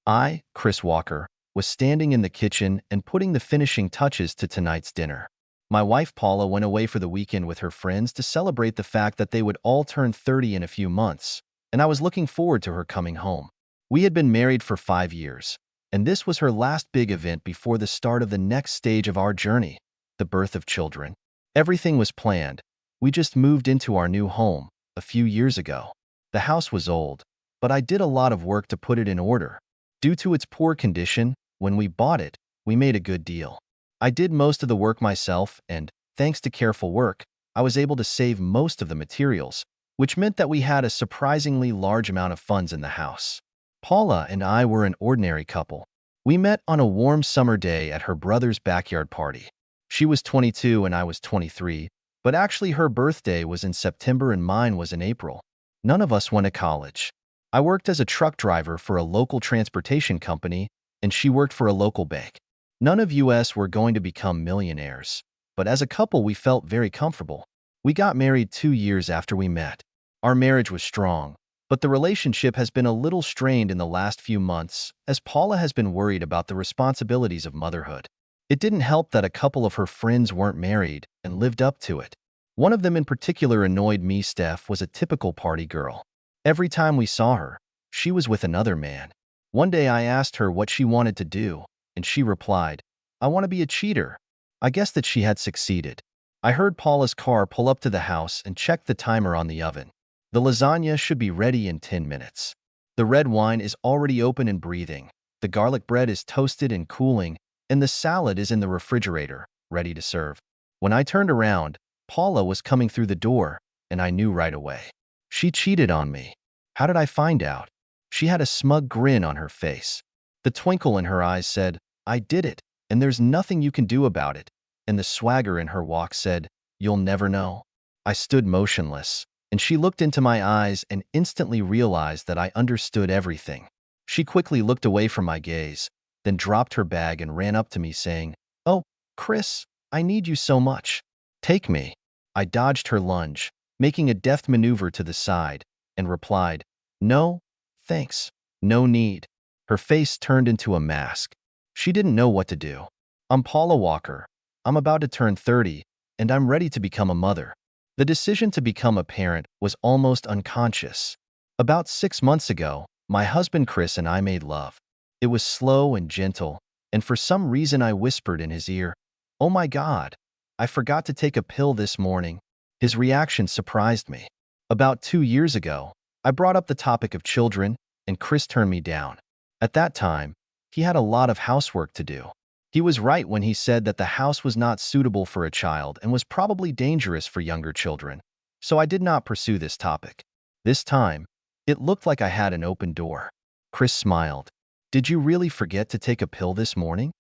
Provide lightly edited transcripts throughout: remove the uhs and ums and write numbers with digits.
I, Chris Walker, was standing in the kitchen and putting the finishing touches to tonight's dinner. My wife Paula went away for the weekend with her friends to celebrate the fact that they would all turn 30 in a few months, and I was looking forward to her coming home. We had been married for 5 years, and this was her last big event before the start of the next stage of our journey, the birth of children. Everything was planned. We just moved into our new home a few years ago. The house was old, but I did a lot of work to put it in order. Due to its poor condition, when we bought it, we made a good deal. I did most of the work myself, and, thanks to careful work, I was able to save most of the materials, which meant that we had a surprisingly large amount of funds in the house. Paula and I were an ordinary couple. We met on a warm summer day at her brother's backyard party. She was 22 and I was 23, but actually her birthday was in September and mine was in April. None of us went to college. I worked as a truck driver for a local transportation company, and she worked for a local bank. None of us were going to become millionaires, but as a couple we felt very comfortable. We got married 2 years after we met. Our marriage was strong, but the relationship has been a little strained in the last few months as Paula has been worried about the responsibilities of motherhood. It didn't help that a couple of her friends weren't married and lived up to it. One of them in particular annoyed me. Steph was a typical party girl. Every time we saw her, she was with another man. One day I asked her what she wanted to do, and she replied, "I want to be a cheater." I guessed that she had succeeded. I heard Paula's car pull up to the house and checked the timer on the oven. The lasagna should be ready in 10 minutes. The red wine is already open and breathing. The garlic bread is toasted and cooling, and the salad is in the refrigerator, ready to serve. When I turned around, Paula was coming through the door, and I knew right away. She cheated on me. How did I find out? She had a smug grin on her face. The twinkle in her eyes said, "I did it, and there's nothing you can do about it." And the swagger in her walk said, "You'll never know." I stood motionless, and she looked into my eyes and instantly realized that I understood everything. She quickly looked away from my gaze, then dropped her bag and ran up to me saying, "Oh, Chris, I need you so much. Take me." I dodged her lunge, making a deft maneuver to the side, and replied, "No, thanks. No need." Her face turned into a mask. She didn't know what to do. "I'm Paula Walker. I'm about to turn 30, and I'm ready to become a mother." The decision to become a parent was almost unconscious. About 6 months ago, my husband Chris and I made love. It was slow and gentle, and for some reason I whispered in his ear, "Oh my God, I forgot to take a pill this morning." His reaction surprised me. About 2 years ago, I brought up the topic of children, and Chris turned me down. At that time, he had a lot of housework to do. He was right when he said that the house was not suitable for a child and was probably dangerous for younger children, so I did not pursue this topic. This time, it looked like I had an open door. Chris smiled. "Did you really forget to take a pill this morning?"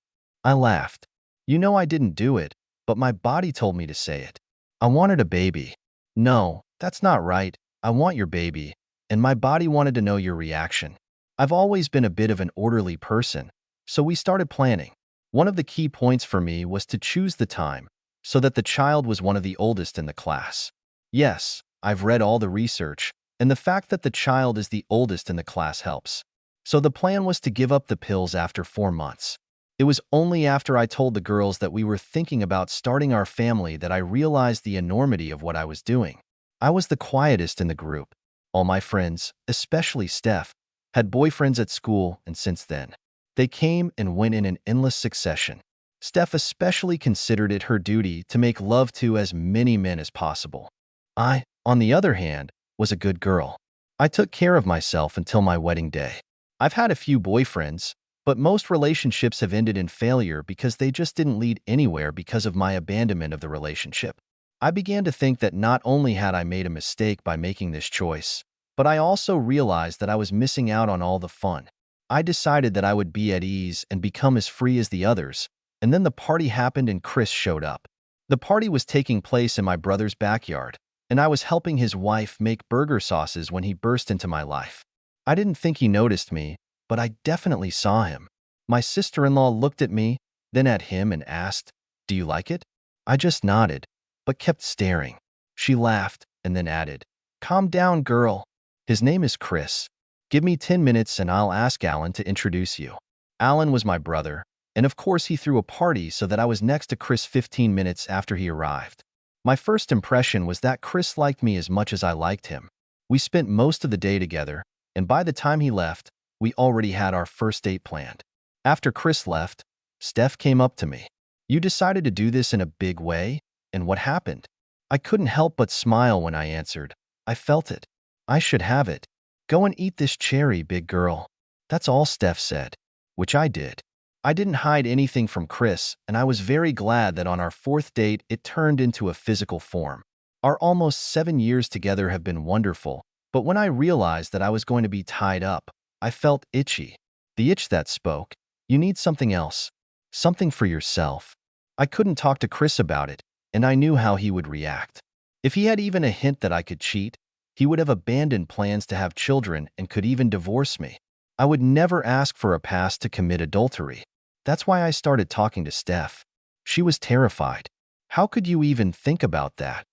I laughed. "You know I didn't do it, but my body told me to say it. I wanted a baby." "No, that's not right. I want your baby, and my body wanted to know your reaction." I've always been a bit of an orderly person, so we started planning. One of the key points for me was to choose the time so that the child was one of the oldest in the class. Yes, I've read all the research, and the fact that the child is the oldest in the class helps. So the plan was to give up the pills after 4 months. It was only after I told the girls that we were thinking about starting our family that I realized the enormity of what I was doing. I was the quietest in the group. All my friends, especially Steph, had boyfriends at school, and since then, they came and went in an endless succession. Steph especially considered it her duty to make love to as many men as possible. I, on the other hand, was a good girl. I took care of myself until my wedding day. I've had a few boyfriends, but most relationships have ended in failure because they just didn't lead anywhere because of my abandonment of the relationship. I began to think that not only had I made a mistake by making this choice, but I also realized that I was missing out on all the fun. I decided that I would be at ease and become as free as the others, and then the party happened and Chris showed up. The party was taking place in my brother's backyard, and I was helping his wife make burger sauces when he burst into my life. I didn't think he noticed me, but I definitely saw him. My sister-in-law looked at me, then at him and asked, "Do you like it?" I just nodded, but kept staring. She laughed and then added, "Calm down, girl. His name is Chris. Give me 10 minutes and I'll ask Alan to introduce you. Alan was my brother, and of course he threw a party so that I was next to Chris 15 minutes after he arrived. My first impression was that Chris liked me as much as I liked him. We spent most of the day together, and by the time he left, we already had our first date planned. After Chris left, Steph came up to me. You decided to do this in a big way, and what happened? I couldn't help but smile when I answered. I felt it. I should have it. Go and eat this cherry, big girl. That's all Steph said, which I did. I didn't hide anything from Chris, and I was very glad that on our fourth date it turned into a physical form. Our almost 7 years together have been wonderful, but when I realized that I was going to be tied up, I felt itchy. The itch that spoke. You need something else. Something for yourself. I couldn't talk to Chris about it, and I knew how he would react. If he had even a hint that I could cheat, he would have abandoned plans to have children and could even divorce me. I would never ask for a pass to commit adultery. That's why I started talking to Steph. She was terrified. How could you even think about that?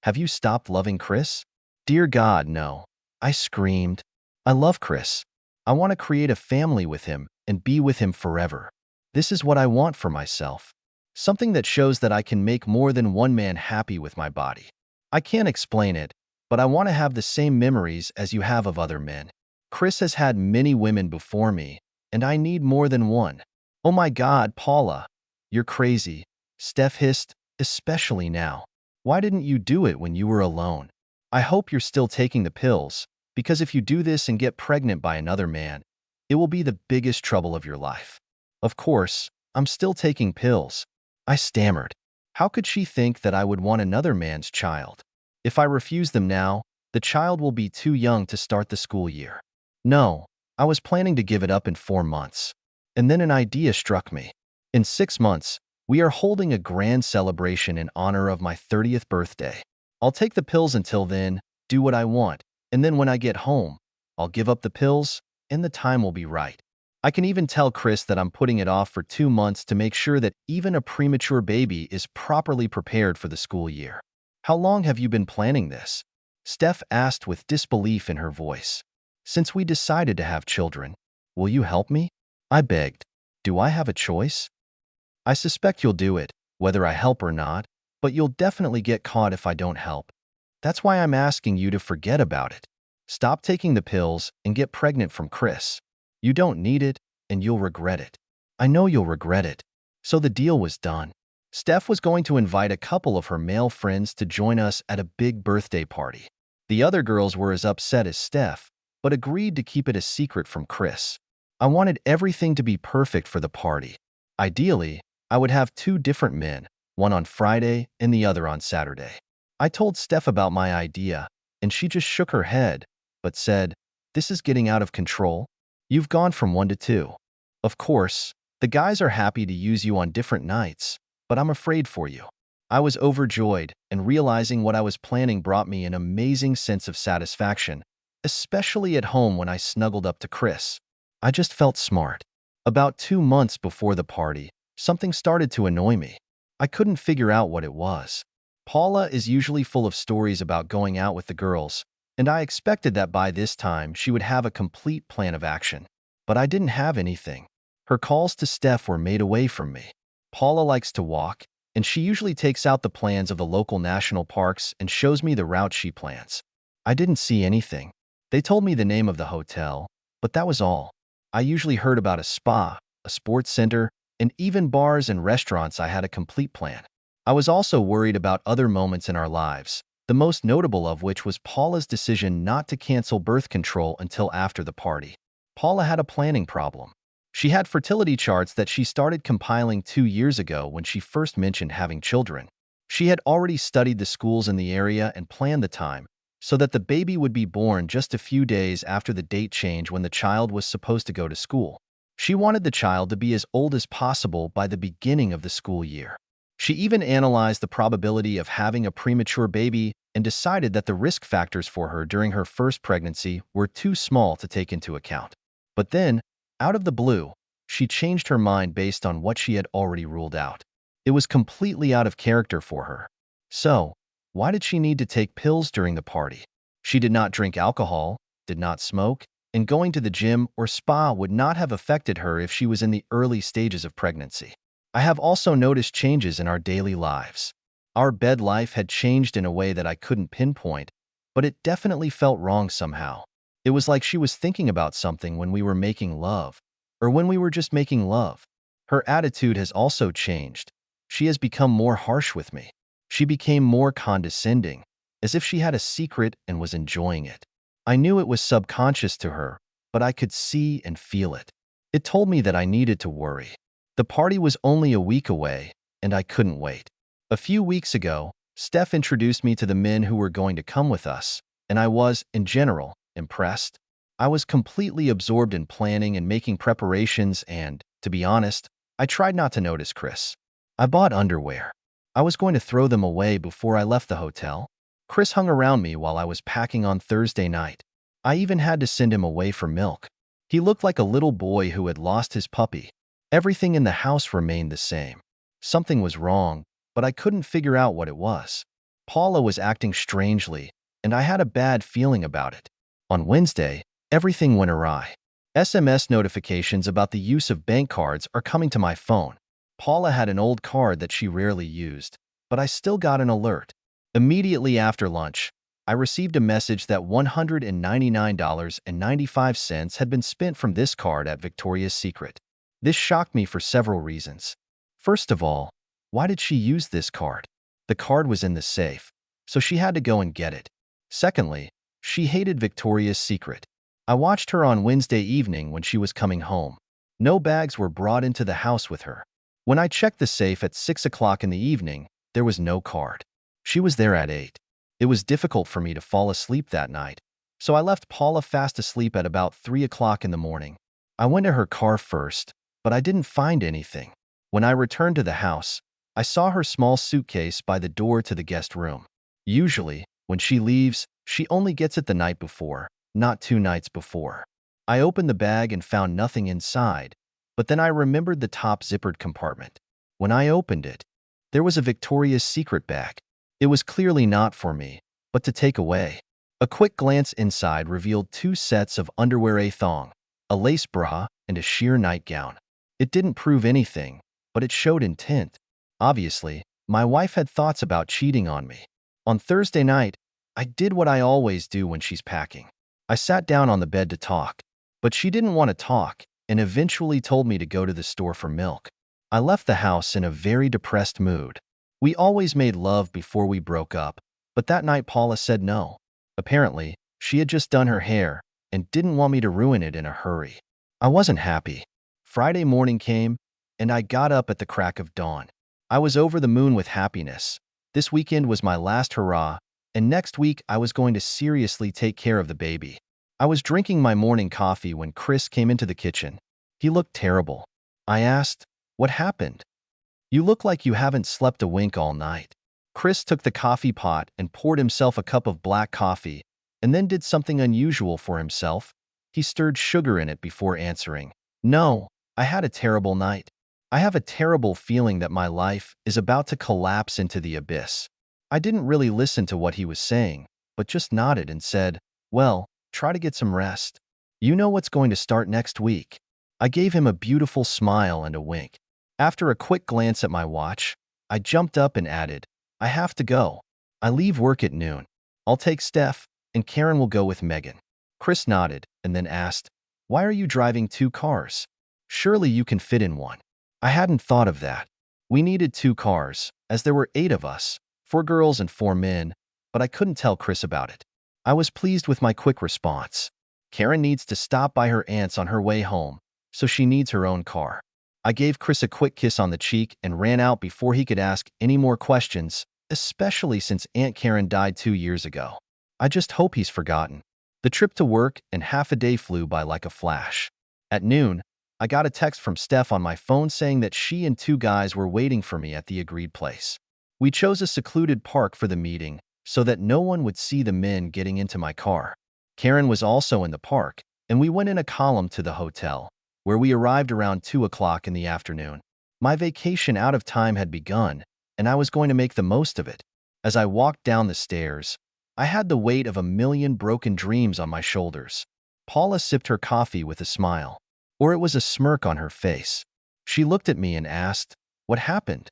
Have you stopped loving Chris? Dear God, no. I screamed. I love Chris. I want to create a family with him and be with him forever. This is what I want for myself. Something that shows that I can make more than one man happy with my body. I can't explain it, but I want to have the same memories as you have of other men. Chris has had many women before me, and I need more than one. Oh my God, Paula. You're crazy. Steph hissed, especially now. Why didn't you do it when you were alone? I hope you're still taking the pills, because if you do this and get pregnant by another man, it will be the biggest trouble of your life. Of course, I'm still taking pills. I stammered. How could she think that I would want another man's child? If I refuse them now, the child will be too young to start the school year. No, I was planning to give it up in 4 months. And then an idea struck me. In 6 months, we are holding a grand celebration in honor of my 30th birthday. I'll take the pills until then, do what I want, and then when I get home, I'll give up the pills, and the time will be right. I can even tell Chris that I'm putting it off for 2 months to make sure that even a premature baby is properly prepared for the school year. How long have you been planning this? Steph asked with disbelief in her voice. Since we decided to have children, will you help me? I begged. Do I have a choice? I suspect you'll do it, whether I help or not, but you'll definitely get caught if I don't help. That's why I'm asking you to forget about it. Stop taking the pills and get pregnant from Chris. You don't need it, and you'll regret it. I know you'll regret it. So the deal was done. Steph was going to invite a couple of her male friends to join us at a big birthday party. The other girls were as upset as Steph, but agreed to keep it a secret from Chris. I wanted everything to be perfect for the party. Ideally, I would have 2 different men, one on Friday and the other on Saturday. I told Steph about my idea, and she just shook her head, but said, "This is getting out of control. You've gone from 1 to 2. Of course, the guys are happy to use you on different nights, but I'm afraid for you." I was overjoyed, and realizing what I was planning brought me an amazing sense of satisfaction, especially at home when I snuggled up to Chris. I just felt smart. About 2 months before the party, something started to annoy me. I couldn't figure out what it was. Paula is usually full of stories about going out with the girls, and I expected that by this time she would have a complete plan of action. But I didn't have anything. Her calls to Steph were made away from me. Paula likes to walk, and she usually takes out the plans of the local national parks and shows me the route she plans. I didn't see anything. They told me the name of the hotel, but that was all. I usually heard about a spa, a sports center, and even bars and restaurants. I had a complete plan. I was also worried about other moments in our lives, the most notable of which was Paula's decision not to cancel birth control until after the party. Paula had a planning problem. She had fertility charts that she started compiling 2 years ago when she first mentioned having children. She had already studied the schools in the area and planned the time, so that the baby would be born just a few days after the date change when the child was supposed to go to school. She wanted the child to be as old as possible by the beginning of the school year. She even analyzed the probability of having a premature baby and decided that the risk factors for her during her first pregnancy were too small to take into account. But then, out of the blue, she changed her mind based on what she had already ruled out. It was completely out of character for her. So, why did she need to take pills during the party? She did not drink alcohol, did not smoke, and going to the gym or spa would not have affected her if she was in the early stages of pregnancy. I have also noticed changes in our daily lives. Our bed life had changed in a way that I couldn't pinpoint, but it definitely felt wrong somehow. It was like she was thinking about something when we were making love, or when we were just making love. Her attitude has also changed. She has become more harsh with me. She became more condescending, as if she had a secret and was enjoying it. I knew it was subconscious to her, but I could see and feel it. It told me that I needed to worry. The party was only a week away, and I couldn't wait. A few weeks ago, Steph introduced me to the men who were going to come with us, and I was, in general, impressed. I was completely absorbed in planning and making preparations and, to be honest, I tried not to notice Chris. I bought underwear. I was going to throw them away before I left the hotel. Chris hung around me while I was packing on Thursday night. I even had to send him away for milk. He looked like a little boy who had lost his puppy. Everything in the house remained the same. Something was wrong, but I couldn't figure out what it was. Paula was acting strangely, and I had a bad feeling about it. On Wednesday, everything went awry. SMS notifications about the use of bank cards are coming to my phone. Paula had an old card that she rarely used, but I still got an alert. Immediately after lunch, I received a message that $199.95 had been spent from this card at Victoria's Secret. This shocked me for several reasons. First of all, why did she use this card? The card was in the safe, so she had to go and get it. Secondly, she hated Victoria's Secret. I watched her on Wednesday evening when she was coming home. No bags were brought into the house with her. When I checked the safe at 6 o'clock in the evening, there was no card. She was there at 8. It was difficult for me to fall asleep that night, so I left Paula fast asleep at about 3 o'clock in the morning. I went to her car first, but I didn't find anything. When I returned to the house, I saw her small suitcase by the door to the guest room. Usually, when she leaves, she only gets it the night before, not 2 nights before. I opened the bag and found nothing inside, but then I remembered the top zippered compartment. When I opened it, there was a Victoria's Secret bag. It was clearly not for me, but to take away. A quick glance inside revealed 2 sets of underwear, a thong, a lace bra, and a sheer nightgown. It didn't prove anything, but it showed intent. Obviously, my wife had thoughts about cheating on me. On Thursday night, I did what I always do when she's packing. I sat down on the bed to talk, but she didn't want to talk and eventually told me to go to the store for milk. I left the house in a very depressed mood. We always made love before we broke up, but that night Paula said no. Apparently, she had just done her hair and didn't want me to ruin it in a hurry. I wasn't happy. Friday morning came, and I got up at the crack of dawn. I was over the moon with happiness. This weekend was my last hurrah, and next week I was going to seriously take care of the baby. I was drinking my morning coffee when Chris came into the kitchen. He looked terrible. I asked, "What happened? You look like you haven't slept a wink all night." Chris took the coffee pot and poured himself a cup of black coffee, and then did something unusual for himself. He stirred sugar in it before answering, "No, I had a terrible night. I have a terrible feeling that my life is about to collapse into the abyss." I didn't really listen to what he was saying, but just nodded and said, "Well, try to get some rest. You know what's going to start next week." I gave him a beautiful smile and a wink. After a quick glance at my watch, I jumped up and added, "I have to go. I leave work at noon. I'll take Steph, and Karen will go with Megan." Chris nodded and then asked, "Why are you driving 2 cars? Surely you can fit in one." I hadn't thought of that. We needed 2 cars, as there were 8 of us, 4 girls and 4 men, but I couldn't tell Chris about it. I was pleased with my quick response. Karen needs to stop by her aunt's on her way home, so she needs her own car. I gave Chris a quick kiss on the cheek and ran out before he could ask any more questions, especially since Aunt Karen died 2 years ago. I just hope he's forgotten. The trip to work and half a day flew by like a flash. At noon, I got a text from Steph on my phone saying that she and 2 guys were waiting for me at the agreed place. We chose a secluded park for the meeting so that no one would see the men getting into my car. Karen was also in the park, and we went in a column to the hotel, where we arrived around 2 o'clock in the afternoon. My vacation out of time had begun, and I was going to make the most of it. As I walked down the stairs, I had the weight of a million broken dreams on my shoulders. Paula sipped her coffee with a smile. Or it was a smirk on her face. She looked at me and asked, "What happened?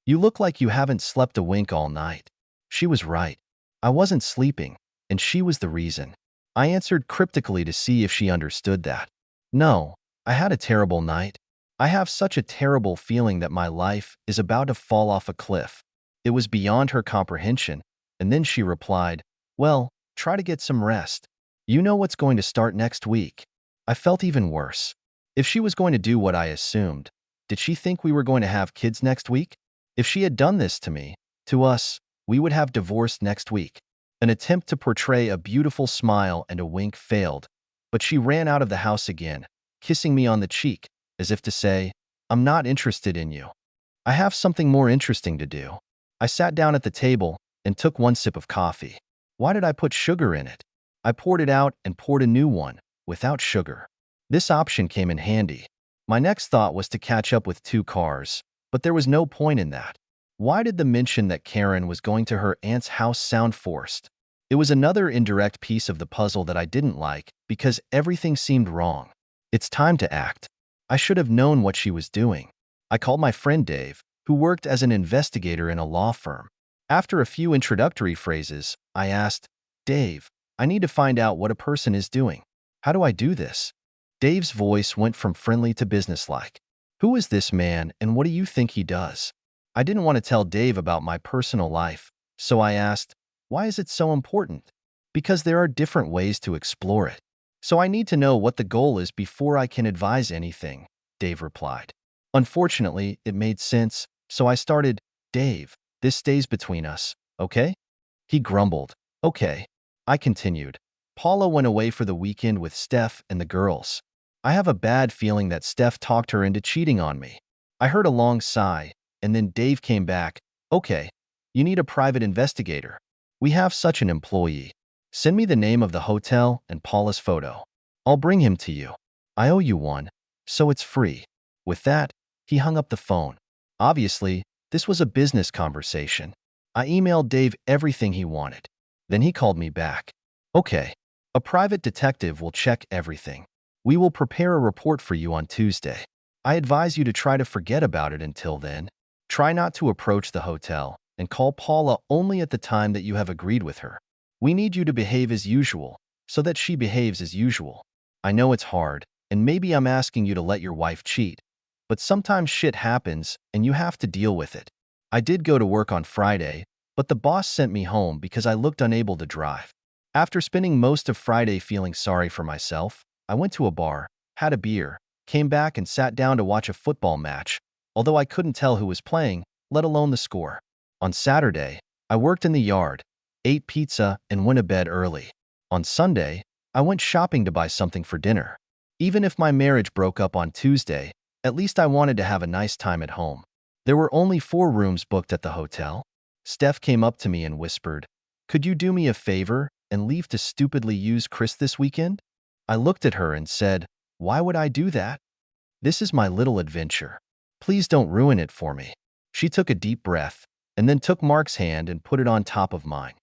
You look like you haven't slept a wink all night." She was right. I wasn't sleeping, and she was the reason. I answered cryptically to see if she understood that. "No, I had a terrible night. I have such a terrible feeling that my life is about to fall off a cliff." It was beyond her comprehension, and then she replied, "Well, try to get some rest. You know what's going to start next week." I felt even worse. If she was going to do what I assumed, did she think we were going to have kids next week? If she had done this to me, to us, we would have divorced next week. An attempt to portray a beautiful smile and a wink failed, but she ran out of the house again, kissing me on the cheek, as if to say, "I'm not interested in you. I have something more interesting to do." I sat down at the table and took one sip of coffee. Why did I put sugar in it? I poured it out and poured a new one, without sugar. This option came in handy. My next thought was to catch up with 2 cars, but there was no point in that. Why did the mention that Karen was going to her aunt's house sound forced? It was another indirect piece of the puzzle that I didn't like because everything seemed wrong. It's time to act. I should have known what she was doing. I called my friend Dave, who worked as an investigator in a law firm. After a few introductory phrases, I asked, "Dave, I need to find out what a person is doing. How do I do this?" Dave's voice went from friendly to businesslike. "Who is this man and what do you think he does?" I didn't want to tell Dave about my personal life, so I asked, "Why is it so important?" "Because there are different ways to explore it. So I need to know what the goal is before I can advise anything," Dave replied. Unfortunately, it made sense, so I started, "Dave, this stays between us, okay?" He grumbled, "Okay." I continued, "Paula went away for the weekend with Steph and the girls. I have a bad feeling that Steph talked her into cheating on me." I heard a long sigh, and then Dave came back, "Okay, you need a private investigator. We have such an employee. Send me the name of the hotel and Paula's photo. I'll bring him to you. I owe you one, so it's free." With that, he hung up the phone. Obviously, this was a business conversation. I emailed Dave everything he wanted. Then he called me back. "Okay, a private detective will check everything. We will prepare a report for you on Tuesday. I advise you to try to forget about it until then. Try not to approach the hotel and call Paula only at the time that you have agreed with her. We need you to behave as usual so that she behaves as usual. I know it's hard, and maybe I'm asking you to let your wife cheat, but sometimes shit happens and you have to deal with it." I did go to work on Friday, but the boss sent me home because I looked unable to drive. After spending most of Friday feeling sorry for myself, I went to a bar, had a beer, came back and sat down to watch a football match, although I couldn't tell who was playing, let alone the score. On Saturday, I worked in the yard, ate pizza, and went to bed early. On Sunday, I went shopping to buy something for dinner. Even if my marriage broke up on Tuesday, at least I wanted to have a nice time at home. There were only 4 rooms booked at the hotel. Steph came up to me and whispered, "Could you do me a favor and leave to stupidly use Chris this weekend?" I looked at her and said, "Why would I do that? This is my little adventure. Please don't ruin it for me." She took a deep breath and then took Mark's hand and put it on top of mine.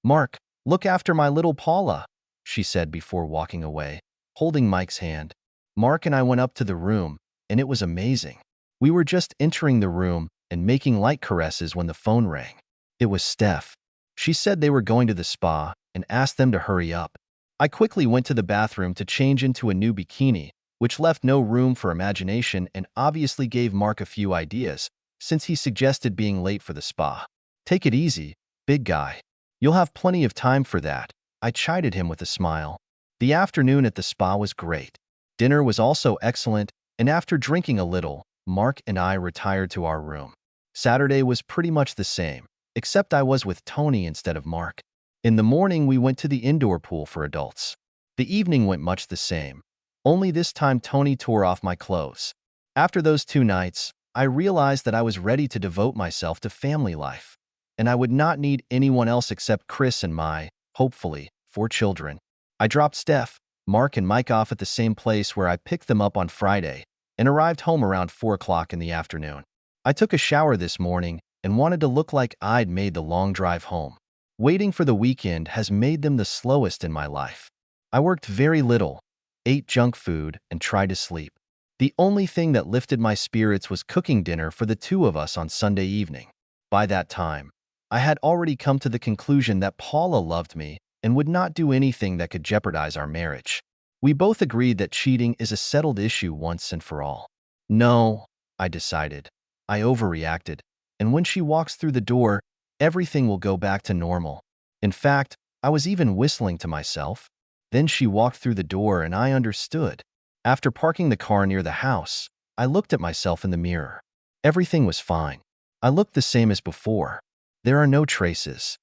"Mark, look after my little Paula," she said before walking away, holding Mike's hand. Mark and I went up to the room, and it was amazing. We were just entering the room and making light caresses when the phone rang. It was Steph. She said they were going to the spa and asked them to hurry up. I quickly went to the bathroom to change into a new bikini, which left no room for imagination and obviously gave Mark a few ideas, since he suggested being late for the spa. "Take it easy, big guy. You'll have plenty of time for that," I chided him with a smile. The afternoon at the spa was great. Dinner was also excellent, and after drinking a little, Mark and I retired to our room. Saturday was pretty much the same, except I was with Tony instead of Mark. In the morning, we went to the indoor pool for adults. The evening went much the same, only this time Tony tore off my clothes. After those 2 nights, I realized that I was ready to devote myself to family life, and I would not need anyone else except Chris and my, hopefully, 4 children. I dropped Steph, Mark, and Mike off at the same place where I picked them up on Friday and arrived home around 4 o'clock in the afternoon. I took a shower this morning and wanted to look like I'd made the long drive home. Waiting for the weekend has made them the slowest in my life. I worked very little, ate junk food, and tried to sleep. The only thing that lifted my spirits was cooking dinner for the two of us on Sunday evening. By that time, I had already come to the conclusion that Paula loved me and would not do anything that could jeopardize our marriage. We both agreed that cheating is a settled issue once and for all. No, I decided. I overreacted, and when she walks through the door, everything will go back to normal. In fact, I was even whistling to myself. Then she walked through the door and I understood. After parking the car near the house, I looked at myself in the mirror. Everything was fine. I looked the same as before. There are no traces.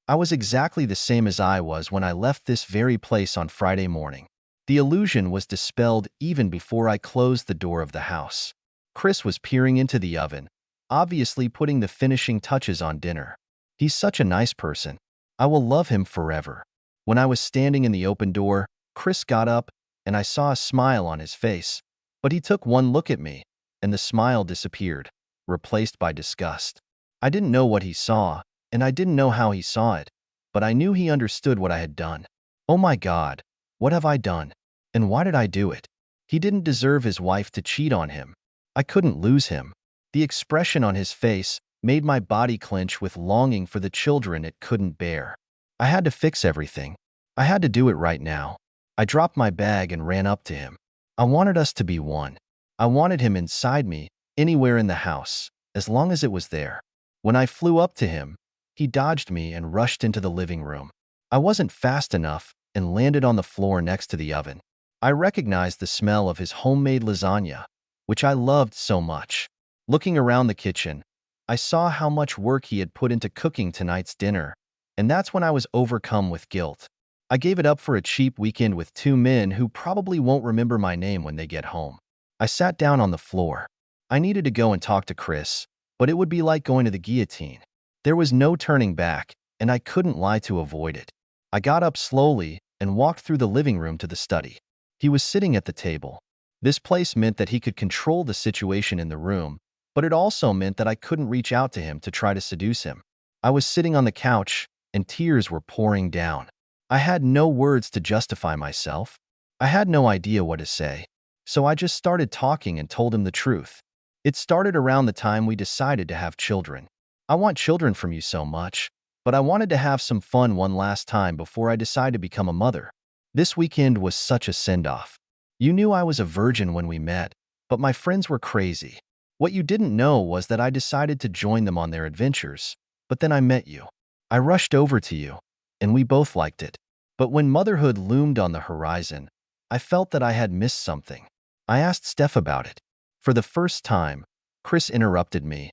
I was exactly the same as I was when I left this very place on Friday morning. The illusion was dispelled even before I closed the door of the house. Chris was peering into the oven, obviously putting the finishing touches on dinner. He's such a nice person. I will love him forever. When I was standing in the open door, Chris got up, and I saw a smile on his face. But he took one look at me, and the smile disappeared, replaced by disgust. I didn't know what he saw, and I didn't know how he saw it, but I knew he understood what I had done. Oh my God, what have I done? And why did I do it? He didn't deserve his wife to cheat on him. I couldn't lose him. The expression on his face made my body clench with longing for the children it couldn't bear. I had to fix everything. I had to do it right now. I dropped my bag and ran up to him. I wanted us to be one. I wanted him inside me, anywhere in the house, as long as it was there. When I flew up to him, he dodged me and rushed into the living room. I wasn't fast enough and landed on the floor next to the oven. I recognized the smell of his homemade lasagna, which I loved so much. Looking around the kitchen, I saw how much work he had put into cooking tonight's dinner, and that's when I was overcome with guilt. I gave it up for a cheap weekend with two men who probably won't remember my name when they get home. I sat down on the floor. I needed to go and talk to Chris, but it would be like going to the guillotine. There was no turning back, and I couldn't lie to avoid it. I got up slowly and walked through the living room to the study. He was sitting at the table. This place meant that he could control the situation in the room, but it also meant that I couldn't reach out to him to try to seduce him. I was sitting on the couch, and tears were pouring down. I had no words to justify myself. I had no idea what to say, so I just started talking and told him the truth. It started around the time we decided to have children. I want children from you so much, but I wanted to have some fun one last time before I decide to become a mother. This weekend was such a send-off. You knew I was a virgin when we met, but my friends were crazy. What you didn't know was that I decided to join them on their adventures, but then I met you. I rushed over to you, and we both liked it. But when motherhood loomed on the horizon, I felt that I had missed something. I asked Steph about it. For the first time, Chris interrupted me.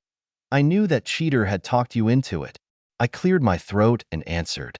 I knew that cheater had talked you into it. I cleared my throat and answered.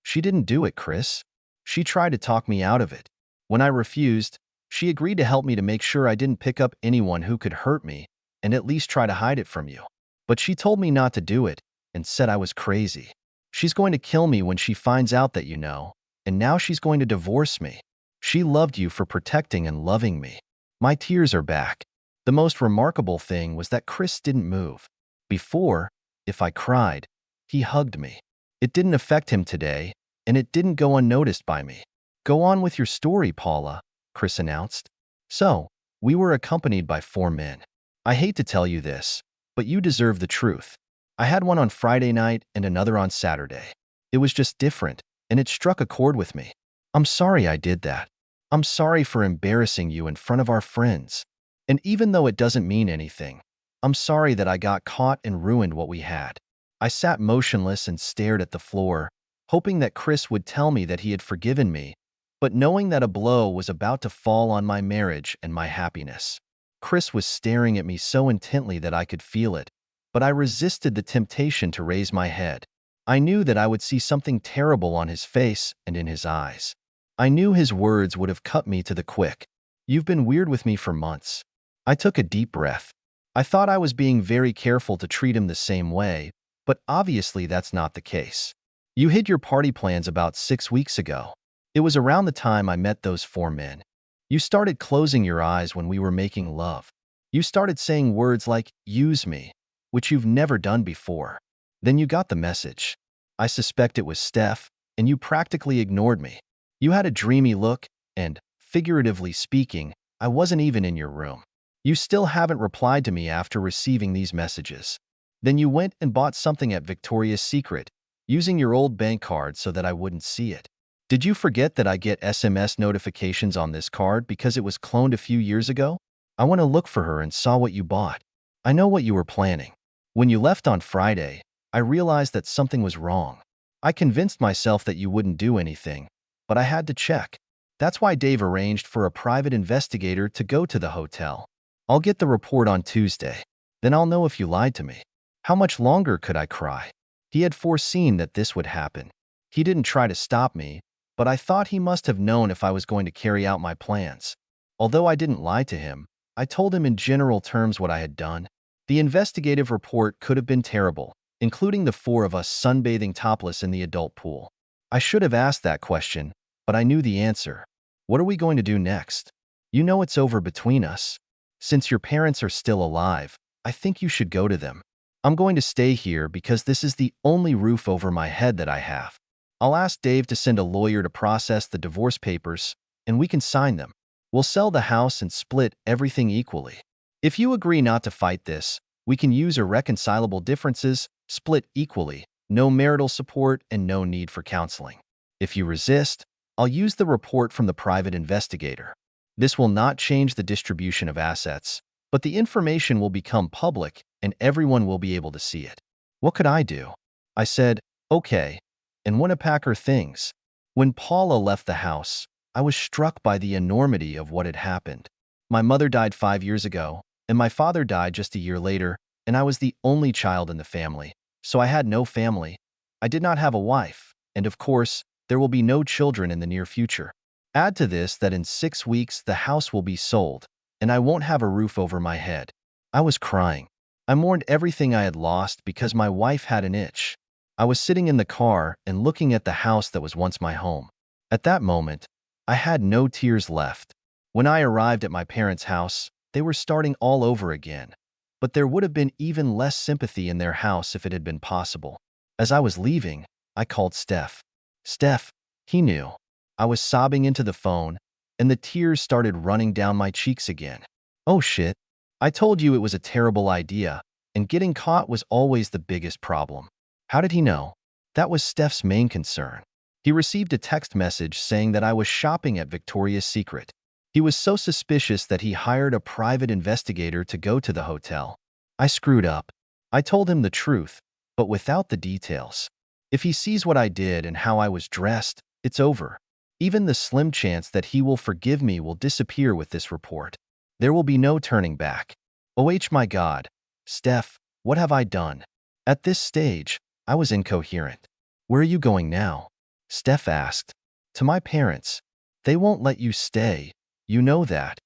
She didn't do it, Chris. She tried to talk me out of it. When I refused, she agreed to help me to make sure I didn't pick up anyone who could hurt me and at least try to hide it from you. But she told me not to do it and said I was crazy. She's going to kill me when she finds out that you know, and now she's going to divorce me. She loved you for protecting and loving me. My tears are back. The most remarkable thing was that Chris didn't move. Before, if I cried, he hugged me. It didn't affect him today, and it didn't go unnoticed by me. Go on with your story, Paula, Chris announced. So, we were accompanied by 4 men. I hate to tell you this, but you deserve the truth. I had one on Friday night and another on Saturday. It was just different, and it struck a chord with me. I'm sorry I did that. I'm sorry for embarrassing you in front of our friends. And even though it doesn't mean anything, I'm sorry that I got caught and ruined what we had. I sat motionless and stared at the floor, hoping that Chris would tell me that he had forgiven me, but knowing that a blow was about to fall on my marriage and my happiness. Chris was staring at me so intently that I could feel it, but I resisted the temptation to raise my head. I knew that I would see something terrible on his face and in his eyes. I knew his words would have cut me to the quick. You've been weird with me for months. I took a deep breath. I thought I was being very careful to treat him the same way, but obviously that's not the case. You hid your party plans about 6 weeks ago. It was around the time I met those 4 men. You started closing your eyes when we were making love. You started saying words like, use me, which you've never done before. Then you got the message. I suspect it was Steph, and you practically ignored me. You had a dreamy look, and, figuratively speaking, I wasn't even in your room. You still haven't replied to me after receiving these messages. Then you went and bought something at Victoria's Secret, using your old bank card so that I wouldn't see it. Did you forget that I get SMS notifications on this card because it was cloned a few years ago? I went to look for her and saw what you bought. I know what you were planning. When you left on Friday, I realized that something was wrong. I convinced myself that you wouldn't do anything, but I had to check. That's why Dave arranged for a private investigator to go to the hotel. I'll get the report on Tuesday. Then I'll know if you lied to me. How much longer could I cry? He had foreseen that this would happen. He didn't try to stop me, but I thought he must have known if I was going to carry out my plans. Although I didn't lie to him, I told him in general terms what I had done. The investigative report could have been terrible, including the four of us sunbathing topless in the adult pool. I should have asked that question, but I knew the answer. What are we going to do next? You know it's over between us. Since your parents are still alive, I think you should go to them. I'm going to stay here because this is the only roof over my head that I have. I'll ask Dave to send a lawyer to process the divorce papers, and we can sign them. We'll sell the house and split everything equally. If you agree not to fight this, we can use irreconcilable differences, split equally, no marital support, and no need for counseling. If you resist, I'll use the report from the private investigator. This will not change the distribution of assets, but the information will become public and everyone will be able to see it. What could I do? I said, okay, and went to pack her things. When Paula left the house, I was struck by the enormity of what had happened. My mother died 5 years ago, and my father died just a year later, and I was the only child in the family, so I had no family. I did not have a wife, and of course, there will be no children in the near future. Add to this that in 6 weeks the house will be sold, and I won't have a roof over my head. I was crying. I mourned everything I had lost because my wife had an itch. I was sitting in the car and looking at the house that was once my home. At that moment, I had no tears left. When I arrived at my parents' house, they were starting all over again. But there would have been even less sympathy in their house if it had been possible. As I was leaving, I called Steph. Steph, he knew. I was sobbing into the phone, and the tears started running down my cheeks again. Oh shit. I told you it was a terrible idea, and getting caught was always the biggest problem. How did he know? That was Steph's main concern. He received a text message saying that I was shopping at Victoria's Secret. He was so suspicious that he hired a private investigator to go to the hotel. I screwed up. I told him the truth, but without the details. If he sees what I did and how I was dressed, it's over. Even the slim chance that he will forgive me will disappear with this report. There will be no turning back. Oh my God. Steph, what have I done? At this stage, I was incoherent. Where are you going now? Steph asked. To my parents. They won't let you stay. You know that.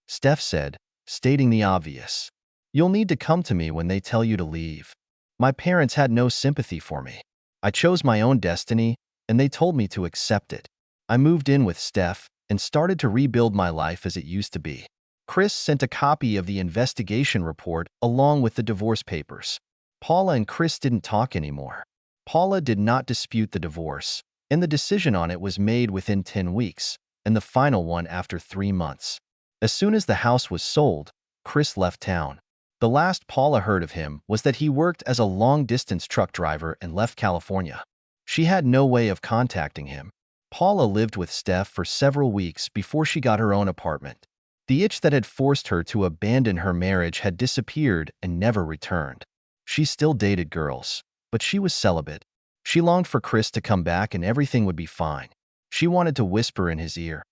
Steph said, stating the obvious. You'll need to come to me when they tell you to leave. My parents had no sympathy for me. I chose my own destiny, and they told me to accept it. I moved in with Steph and started to rebuild my life as it used to be. Chris sent a copy of the investigation report along with the divorce papers. Paula and Chris didn't talk anymore. Paula did not dispute the divorce, and the decision on it was made within 10 weeks, and the final one after 3 months. As soon as the house was sold, Chris left town. The last Paula heard of him was that he worked as a long-distance truck driver and left California. She had no way of contacting him. Paula lived with Steph for several weeks before she got her own apartment. The itch that had forced her to abandon her marriage had disappeared and never returned. She still dated girls, but she was celibate. She longed for Chris to come back and everything would be fine. She wanted to whisper in his ear,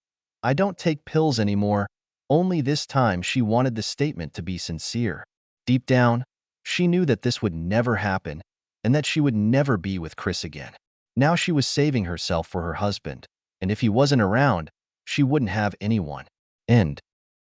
"I don't take pills anymore." Only this time she wanted the statement to be sincere. Deep down, she knew that this would never happen and that she would never be with Chris again. Now she was saving herself for her husband, and if he wasn't around, she wouldn't have anyone. End.